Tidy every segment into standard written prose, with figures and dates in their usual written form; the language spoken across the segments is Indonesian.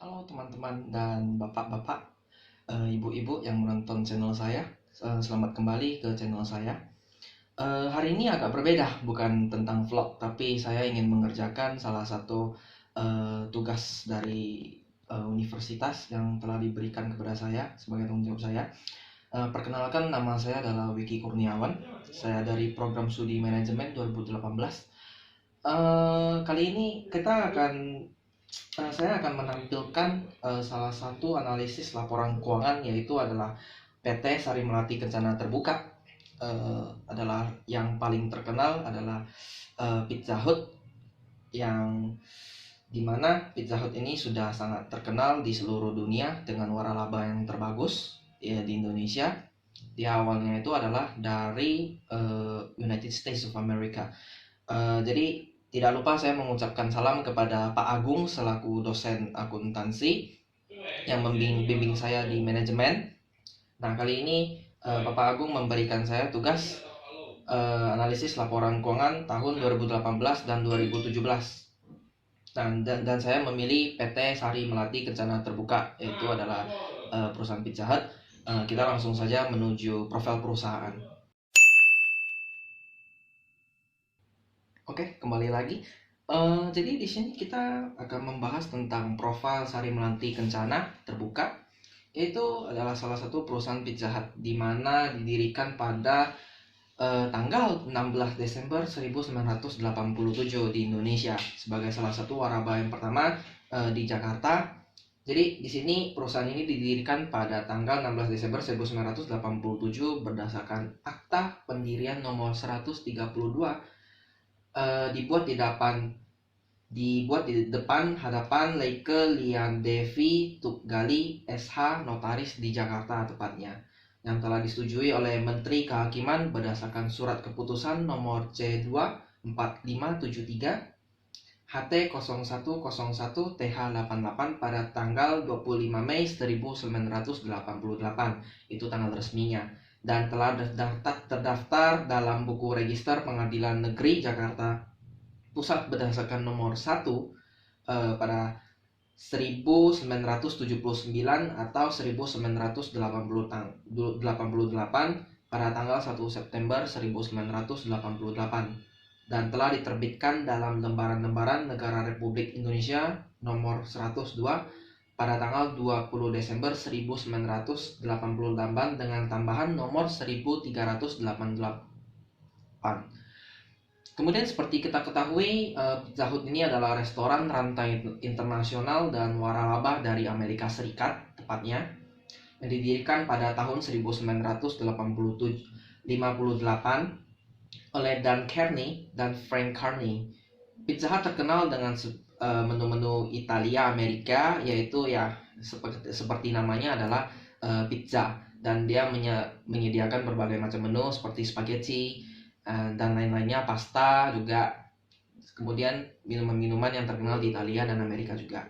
Halo teman-teman dan bapak-bapak, ibu-ibu yang menonton channel saya. Selamat kembali ke channel saya. Hari ini agak berbeda, bukan tentang vlog, tapi saya ingin mengerjakan salah satu tugas dari universitas yang telah diberikan kepada saya sebagai tanggung jawab saya. Perkenalkan, nama saya adalah Wiki Kurniawan. Saya dari program studi manajemen 2018. Kali ini saya akan menampilkan salah satu analisis laporan keuangan, yaitu adalah PT Sari Melati Kencana Terbuka. Adalah yang paling terkenal adalah Pizza Hut, yang dimana Pizza Hut ini sudah sangat terkenal di seluruh dunia dengan waralaba yang terbagus ya di Indonesia. Di awalnya itu adalah dari United States of America. Jadi tidak lupa saya mengucapkan salam kepada Pak Agung selaku dosen akuntansi yang membimbing saya di manajemen. Nah, kali ini Bapak Agung memberikan saya tugas analisis laporan keuangan tahun 2018 dan 2017. Dan saya memilih PT Sari Melati Kencana Terbuka, yaitu adalah perusahaan Pizza Hut. Kita langsung saja menuju profil perusahaan. Oke, kembali lagi. Jadi di sini kita akan membahas tentang profil Sari Melati Kencana Terbuka, yaitu adalah salah satu perusahaan Pizza Hut di mana didirikan pada tanggal 16 Desember 1987 di Indonesia sebagai salah satu waraba yang pertama di Jakarta. Jadi di sini perusahaan ini didirikan pada tanggal 16 Desember 1987 berdasarkan Akta Pendirian nomor 132, dibuat di depan hadapan Leike Lian Devi Tuggali SH Notaris di Jakarta tepatnya, yang telah disetujui oleh Menteri Kehakiman berdasarkan surat keputusan nomor C24573 HT 0101 TH88 pada tanggal 25 Mei 1988. Itu tanggal resminya, dan telah terdaftar dalam buku register Pengadilan Negeri Jakarta Pusat berdasarkan nomor 1 pada 1979 atau 1988 pada tanggal 1 September 1988, dan telah diterbitkan dalam lembaran-lembaran Negara Republik Indonesia nomor 102 pada tanggal 20 Desember 1988 dengan tambahan nomor 1388. Kemudian seperti kita ketahui, Pizza Hut ini adalah restoran rantai internasional dan waralaba dari Amerika Serikat tepatnya, yang didirikan pada tahun 1958 oleh Dan Kearney dan Frank Carney. Pizza Hut terkenal dengan menu-menu Italia Amerika, yaitu ya seperti namanya adalah pizza, dan dia menyediakan berbagai macam menu seperti spaghetti dan lain-lainnya, pasta juga, kemudian minuman-minuman yang terkenal di Italia dan Amerika juga.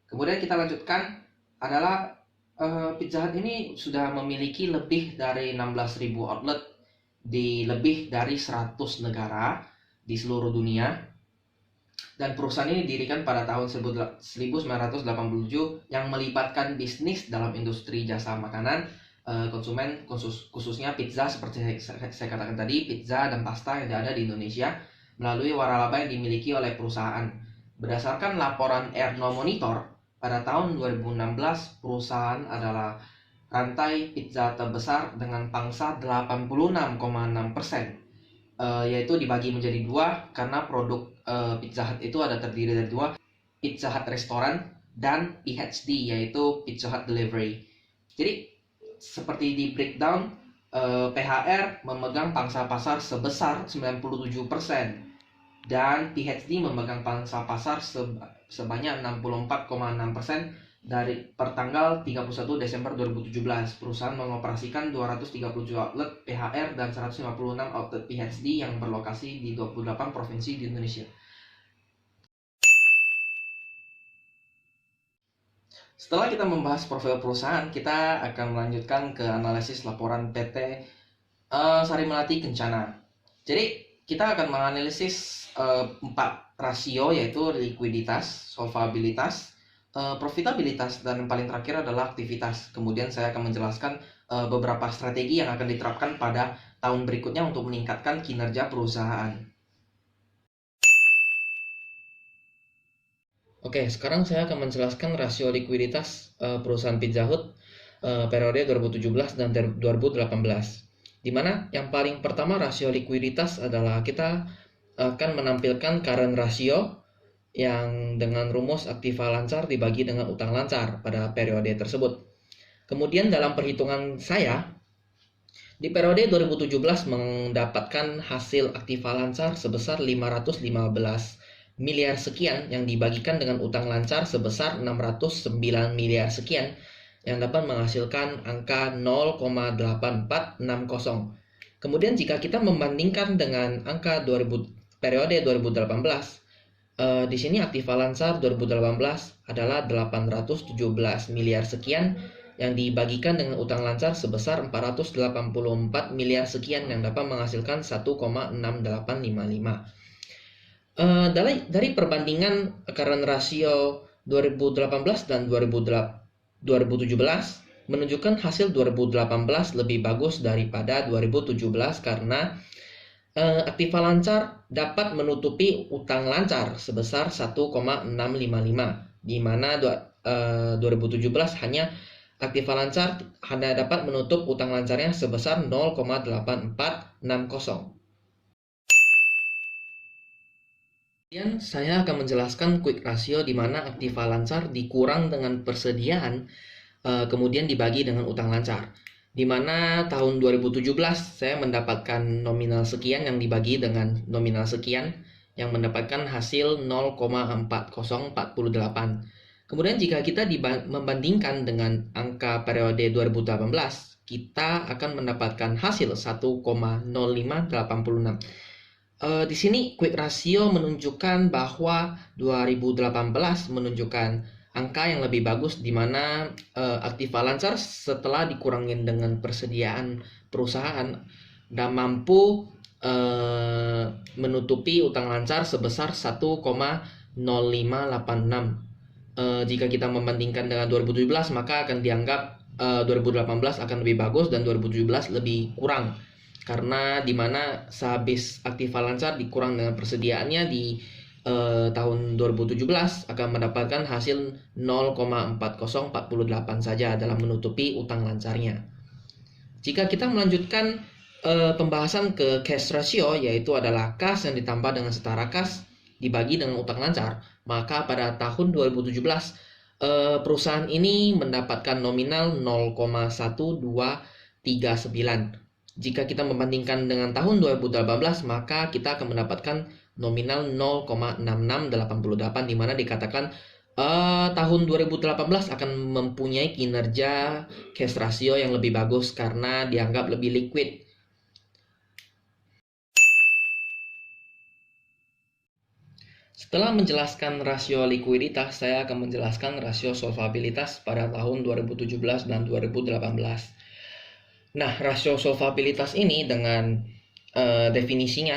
Kemudian kita lanjutkan adalah Pizza Hut ini sudah memiliki lebih dari 16.000 outlet di lebih dari 100 negara di seluruh dunia, dan perusahaan ini didirikan pada tahun 1987 yang melibatkan bisnis dalam industri jasa makanan konsumen, khususnya pizza seperti saya katakan tadi, pizza dan pasta yang ada di Indonesia melalui waralaba yang dimiliki oleh perusahaan. Berdasarkan laporan Erno Monitor pada tahun 2016, perusahaan adalah rantai pizza terbesar dengan pangsa 86,6%, yaitu dibagi menjadi dua karena produk Pizza Hut itu ada terdiri dari dua, Pizza Hut Restoran dan PHD, yaitu Pizza Hut Delivery. Jadi seperti di breakdown, PHR memegang pangsa pasar sebesar 97% dan PHD memegang pangsa pasar sebanyak 64,6%. Dari pertanggal 31 Desember 2017, perusahaan mengoperasikan 237 outlet PHR dan 156 outlet PHD yang berlokasi di 28 provinsi di Indonesia. Setelah kita membahas profil perusahaan, kita akan melanjutkan ke analisis laporan PT Sari Melati Kencana. Jadi kita akan menganalisis 4 rasio, yaitu likuiditas, solvabilitas, profitabilitas, dan yang paling terakhir adalah aktivitas. Kemudian saya akan menjelaskan beberapa strategi yang akan diterapkan pada tahun berikutnya untuk meningkatkan kinerja perusahaan. Oke, sekarang saya akan menjelaskan rasio likuiditas perusahaan Pizza Hut periode 2017 dan 2018. Di mana yang paling pertama rasio likuiditas adalah kita akan menampilkan current ratio yang dengan rumus aktiva lancar dibagi dengan utang lancar pada periode tersebut. Kemudian dalam perhitungan saya, di periode 2017 mendapatkan hasil aktiva lancar sebesar 515 miliar sekian yang dibagikan dengan utang lancar sebesar 609 miliar sekian yang dapat menghasilkan angka 0,8460. Kemudian jika kita membandingkan dengan angka periode 2018, di sini aktiva lancar 2018 adalah 817 miliar sekian yang dibagikan dengan utang lancar sebesar 484 miliar sekian yang dapat menghasilkan 1,6855. Dari perbandingan current ratio 2018 dan 2017 menunjukkan hasil 2018 lebih bagus daripada 2017 karena aktiva lancar dapat menutupi utang lancar sebesar 1,655, di mana 2017 hanya aktiva lancar hanya dapat menutup utang lancarnya sebesar 0,8460. Kemudian saya akan menjelaskan quick ratio di mana aktiva lancar dikurang dengan persediaan kemudian dibagi dengan utang lancar. Di mana tahun 2017 saya mendapatkan nominal sekian yang dibagi dengan nominal sekian yang mendapatkan hasil 0,4048. Kemudian jika kita membandingkan dengan angka periode 2018, kita akan mendapatkan hasil 1,0586. Di sini quick ratio menunjukkan bahwa 2018 menunjukkan angka yang lebih bagus di mana aktiva lancar setelah dikurangin dengan persediaan perusahaan dan mampu menutupi utang lancar sebesar 1,0586. Jika kita membandingkan dengan 2017 maka akan dianggap 2018 akan lebih bagus dan 2017 lebih kurang. Karena dimana sehabis aktiva lancar dikurang dengan persediaannya di tahun 2017 akan mendapatkan hasil 0,4048 saja dalam menutupi utang lancarnya. Jika kita melanjutkan pembahasan ke cash ratio, yaitu adalah kas yang ditambah dengan setara kas dibagi dengan utang lancar, maka pada tahun 2017 perusahaan ini mendapatkan nominal 0,1239. Jika kita membandingkan dengan tahun 2018, maka kita akan mendapatkan nominal 0,6688, di mana dikatakan tahun 2018 akan mempunyai kinerja cash ratio yang lebih bagus karena dianggap lebih liquid. Setelah menjelaskan rasio likuiditas, saya akan menjelaskan rasio solvabilitas pada tahun 2017 dan 2018. Nah, rasio solvabilitas ini dengan definisinya,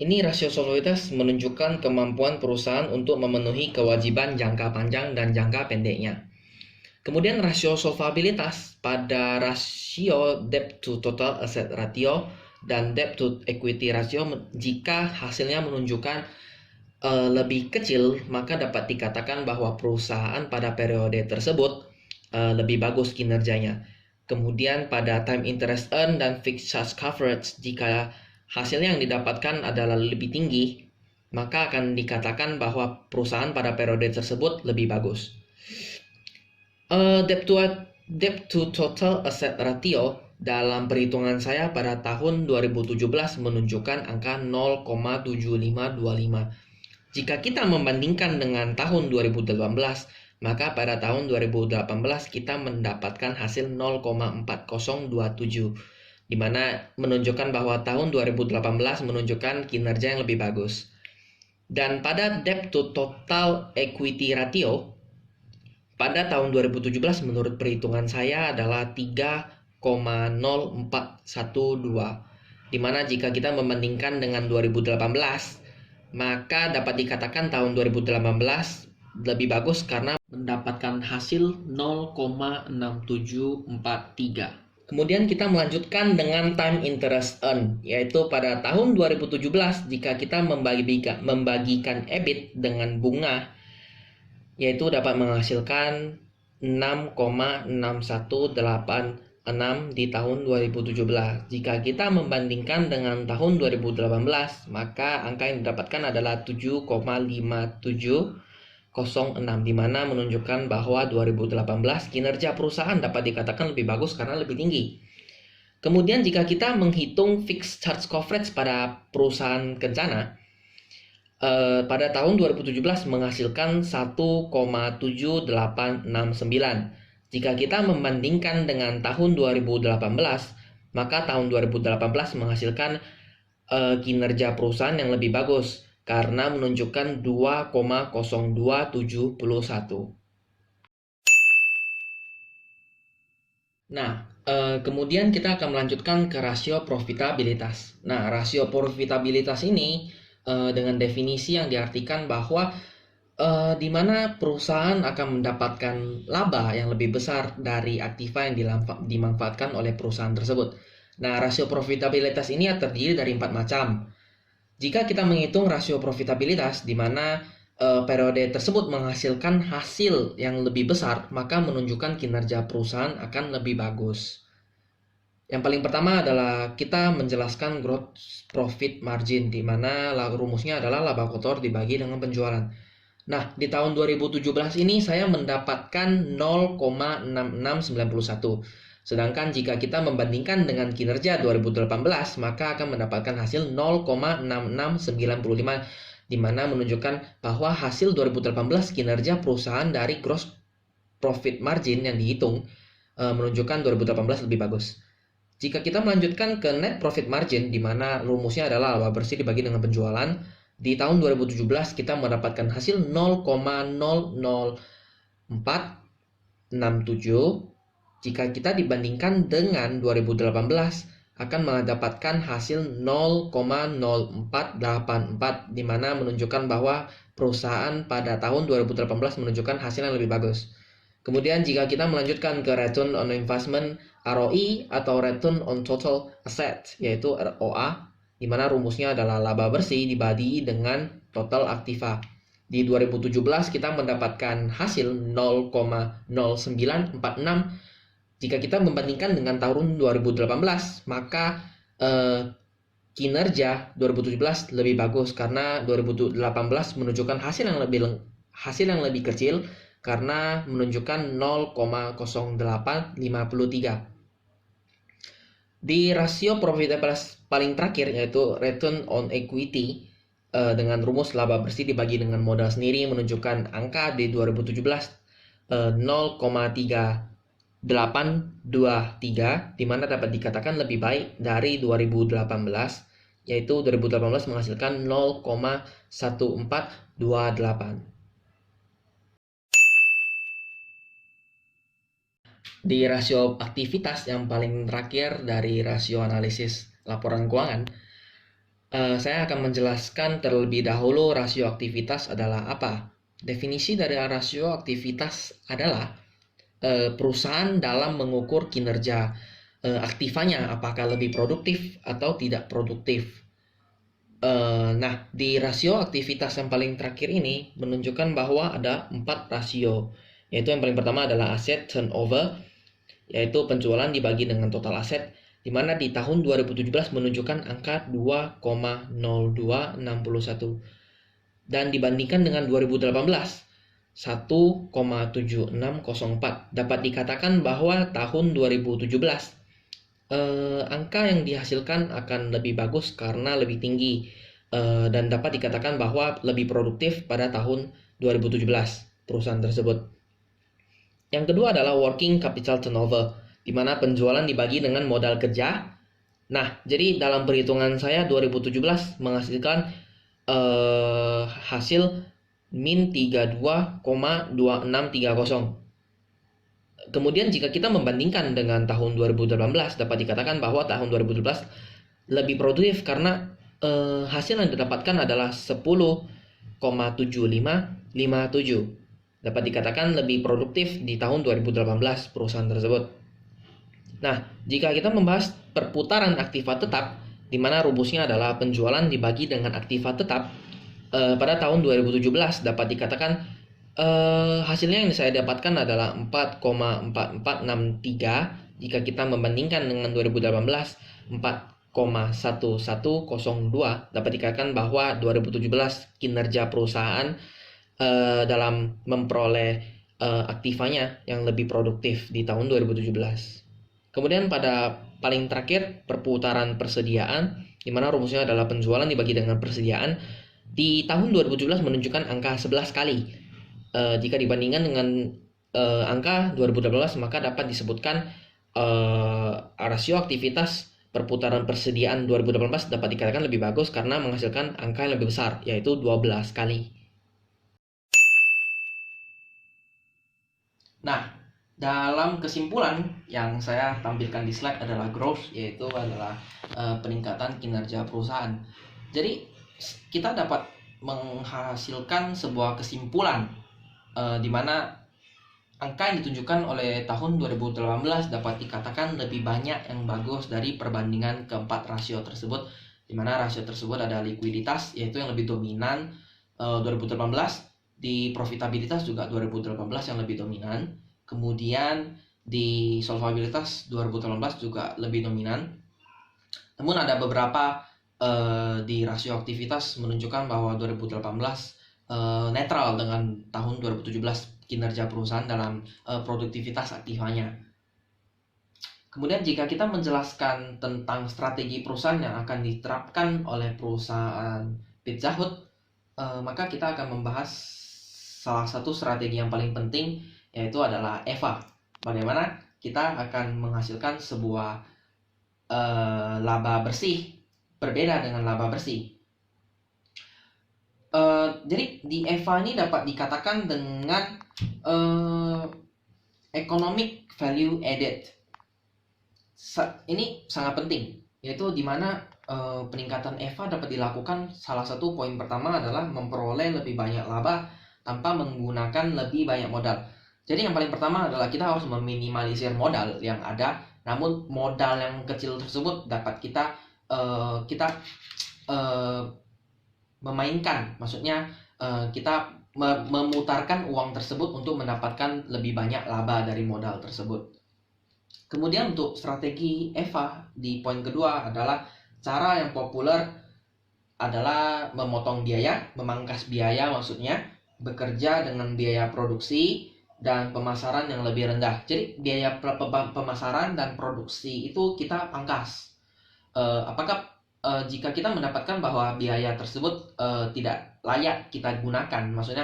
ini rasio solvabilitas menunjukkan kemampuan perusahaan untuk memenuhi kewajiban jangka panjang dan jangka pendeknya. Kemudian rasio solvabilitas pada rasio debt to total asset ratio dan debt to equity ratio, jika hasilnya menunjukkan lebih kecil, maka dapat dikatakan bahwa perusahaan pada periode tersebut lebih bagus kinerjanya. Kemudian pada time interest earn dan fixed charge coverage, jika hasilnya yang didapatkan adalah lebih tinggi, maka akan dikatakan bahwa perusahaan pada periode tersebut lebih bagus. Debt to total asset ratio dalam perhitungan saya pada tahun 2017 menunjukkan angka 0,7525. Jika kita membandingkan dengan tahun 2018, maka pada tahun 2018 kita mendapatkan hasil 0,4027, di mana menunjukkan bahwa tahun 2018 menunjukkan kinerja yang lebih bagus. Dan pada debt to total equity ratio pada tahun 2017 menurut perhitungan saya adalah 3,0412, di mana jika kita membandingkan dengan 2018, maka dapat dikatakan tahun 2018 lebih bagus karena mendapatkan hasil 0,6743. Kemudian kita melanjutkan dengan time interest earn, yaitu pada tahun 2017 jika kita membagikan EBIT dengan bunga, yaitu dapat menghasilkan 6,6186 di tahun 2017. Jika kita membandingkan dengan tahun 2018, maka angka yang didapatkan adalah 7,5706, di mana menunjukkan bahwa 2018 kinerja perusahaan dapat dikatakan lebih bagus karena lebih tinggi. Kemudian jika kita menghitung fixed charge coverage pada perusahaan kencana, pada tahun 2017 menghasilkan 1,7869. Jika kita membandingkan dengan tahun 2018, maka tahun 2018 menghasilkan kinerja perusahaan yang lebih bagus karena menunjukkan 2,0271. Nah, kemudian kita akan melanjutkan ke rasio profitabilitas. Nah, rasio profitabilitas ini dengan definisi yang diartikan bahwa di mana perusahaan akan mendapatkan laba yang lebih besar dari aktiva yang dimanfaatkan oleh perusahaan tersebut. Nah, rasio profitabilitas ini terdiri dari 4 macam. Jika kita menghitung rasio profitabilitas di mana periode tersebut menghasilkan hasil yang lebih besar, maka menunjukkan kinerja perusahaan akan lebih bagus. Yang paling pertama adalah kita menjelaskan gross profit margin, di mana rumusnya adalah laba kotor dibagi dengan penjualan. Nah, di tahun 2017 ini saya mendapatkan 0,6691. Sedangkan jika kita membandingkan dengan kinerja 2018, maka akan mendapatkan hasil 0,6695, di mana menunjukkan bahwa hasil 2018 kinerja perusahaan dari gross profit margin yang dihitung menunjukkan 2018 lebih bagus. Jika kita melanjutkan ke net profit margin, di mana rumusnya adalah laba bersih dibagi dengan penjualan, di tahun 2017 kita mendapatkan hasil 0,00467. Jika kita dibandingkan dengan 2018 akan mendapatkan hasil 0,0484, di mana menunjukkan bahwa perusahaan pada tahun 2018 menunjukkan hasil yang lebih bagus. Kemudian jika kita melanjutkan ke return on investment ROI atau return on total asset, yaitu ROA, di mana rumusnya adalah laba bersih dibagi dengan total aktiva. Di 2017 kita mendapatkan hasil 0,0946. Jika kita membandingkan dengan tahun 2018, maka kinerja 2017 lebih bagus karena 2018 menunjukkan hasil yang lebih kecil karena menunjukkan 0,0853. Di rasio profitabilitas paling terakhir, yaitu return on equity, dengan rumus laba bersih dibagi dengan modal sendiri, menunjukkan angka di 2017 0,3823, di mana dapat dikatakan lebih baik dari 2018, yaitu 2018 menghasilkan 0,1428. Di rasio aktivitas yang paling terakhir dari rasio analisis laporan keuangan, saya akan menjelaskan terlebih dahulu rasio aktivitas adalah apa. Definisi dari rasio aktivitas adalah perusahaan dalam mengukur kinerja aktivanya, apakah lebih produktif atau tidak produktif. Nah, di rasio aktivitas yang paling terakhir ini menunjukkan bahwa ada 4 rasio, yaitu yang paling pertama adalah asset turnover, yaitu penjualan dibagi dengan total aset, di mana di tahun 2017 menunjukkan angka 2,0261, dan dibandingkan dengan 2018 1,7604. Dapat dikatakan bahwa tahun 2017 angka yang dihasilkan akan lebih bagus karena lebih tinggi, dan dapat dikatakan bahwa lebih produktif pada tahun 2017 perusahaan tersebut. Yang kedua adalah working capital turnover, di mana penjualan dibagi dengan modal kerja. Nah, jadi dalam perhitungan saya 2017 menghasilkan hasil min 32,2630. Kemudian jika kita membandingkan dengan tahun 2018, dapat dikatakan bahwa tahun 2017 lebih produktif karena hasil yang didapatkan adalah 10,7557. dapat dikatakan lebih produktif di tahun 2018 perusahaan tersebut. Nah, jika kita membahas perputaran aktiva tetap, di mana rumusnya adalah penjualan dibagi dengan aktiva tetap, pada tahun 2017 dapat dikatakan hasilnya yang saya dapatkan adalah 4,4463. Jika kita membandingkan dengan 2018 4,1102, dapat dikatakan bahwa 2017 kinerja perusahaan dalam memperoleh aktivanya yang lebih produktif di tahun 2017. Kemudian pada paling terakhir perputaran persediaan, di mana rumusnya adalah penjualan dibagi dengan persediaan. Di tahun 2017 menunjukkan angka 11 kali. Jika dibandingkan dengan angka 2018, maka dapat disebutkan rasio aktivitas perputaran persediaan 2018 dapat dikatakan lebih bagus karena menghasilkan angka yang lebih besar, yaitu 12 kali. Nah, dalam kesimpulan yang saya tampilkan di slide adalah growth, yaitu adalah peningkatan kinerja perusahaan. Jadi kita dapat menghasilkan sebuah kesimpulan di mana angka yang ditunjukkan oleh tahun 2018 dapat dikatakan lebih banyak yang bagus dari perbandingan keempat rasio tersebut, di mana rasio tersebut ada likuiditas yaitu yang lebih dominan 2018, di profitabilitas juga 2018 yang lebih dominan, kemudian di solvabilitas 2018 juga lebih dominan. Namun ada beberapa di rasio aktivitas menunjukkan bahwa 2018 netral dengan tahun 2017 kinerja perusahaan dalam produktivitas aktivanya. Kemudian jika kita menjelaskan tentang strategi perusahaan yang akan diterapkan oleh perusahaan Pizza Hut, maka kita akan membahas salah satu strategi yang paling penting, yaitu adalah EVA. Bagaimana kita akan menghasilkan sebuah laba bersih berbeda dengan laba bersih. Jadi di EVA ini dapat dikatakan dengan economic value added. Ini sangat penting, yaitu di mana peningkatan EVA dapat dilakukan. Salah satu poin pertama adalah memperoleh lebih banyak laba tanpa menggunakan lebih banyak modal. Jadi yang paling pertama adalah kita harus meminimalisir modal yang ada, namun modal yang kecil tersebut dapat kita memainkan, maksudnya kita memutarkan uang tersebut untuk mendapatkan lebih banyak laba dari modal tersebut. Kemudian untuk strategi EVA di poin kedua adalah cara yang populer adalah memotong biaya, memangkas biaya maksudnya, bekerja dengan biaya produksi dan pemasaran yang lebih rendah. Jadi biaya pemasaran dan produksi itu kita pangkas. Apakah jika kita mendapatkan bahwa biaya tersebut tidak layak kita gunakan, maksud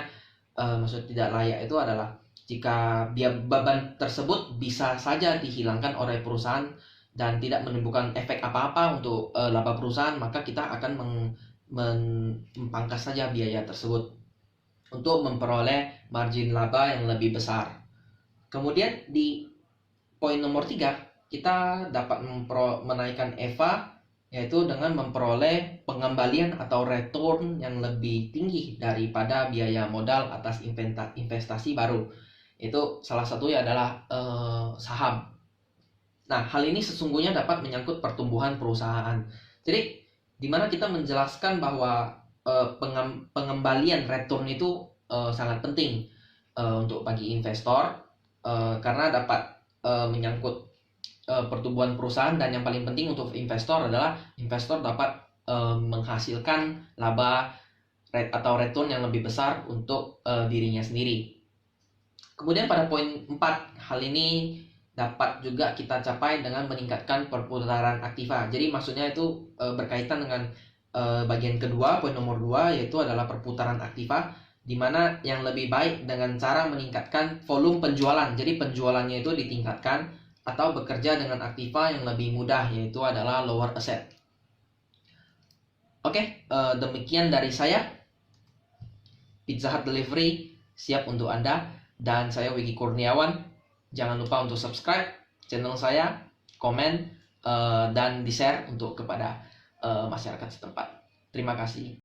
tidak layak itu adalah jika beban tersebut bisa saja dihilangkan oleh perusahaan dan tidak menimbulkan efek apa-apa untuk laba perusahaan, maka kita akan memangkas saja biaya tersebut untuk memperoleh margin laba yang lebih besar. Kemudian di poin nomor 3, kita dapat menaikkan EVA yaitu dengan memperoleh pengembalian atau return yang lebih tinggi daripada biaya modal atas investasi baru. Itu salah satunya adalah saham. Nah, hal ini sesungguhnya dapat menyangkut pertumbuhan perusahaan. Jadi, di mana kita menjelaskan bahwa pengembalian return itu sangat penting untuk bagi investor karena dapat menyangkut pertumbuhan perusahaan, dan yang paling penting untuk investor adalah investor dapat menghasilkan laba atau return yang lebih besar untuk dirinya sendiri. Kemudian pada poin 4, hal ini dapat juga kita capai dengan meningkatkan perputaran aktiva. Jadi maksudnya itu berkaitan dengan bagian kedua, poin nomor 2, yaitu adalah perputaran aktiva, di mana yang lebih baik dengan cara meningkatkan volume penjualan. Jadi penjualannya itu ditingkatkan atau bekerja dengan aktiva yang lebih mudah, yaitu adalah lower asset. Oke, demikian dari saya. Pizza Hut Delivery siap untuk Anda, dan saya Wiki Kurniawan. Jangan lupa untuk subscribe channel saya, komen, dan di-share untuk kepada masyarakat setempat. Terima kasih.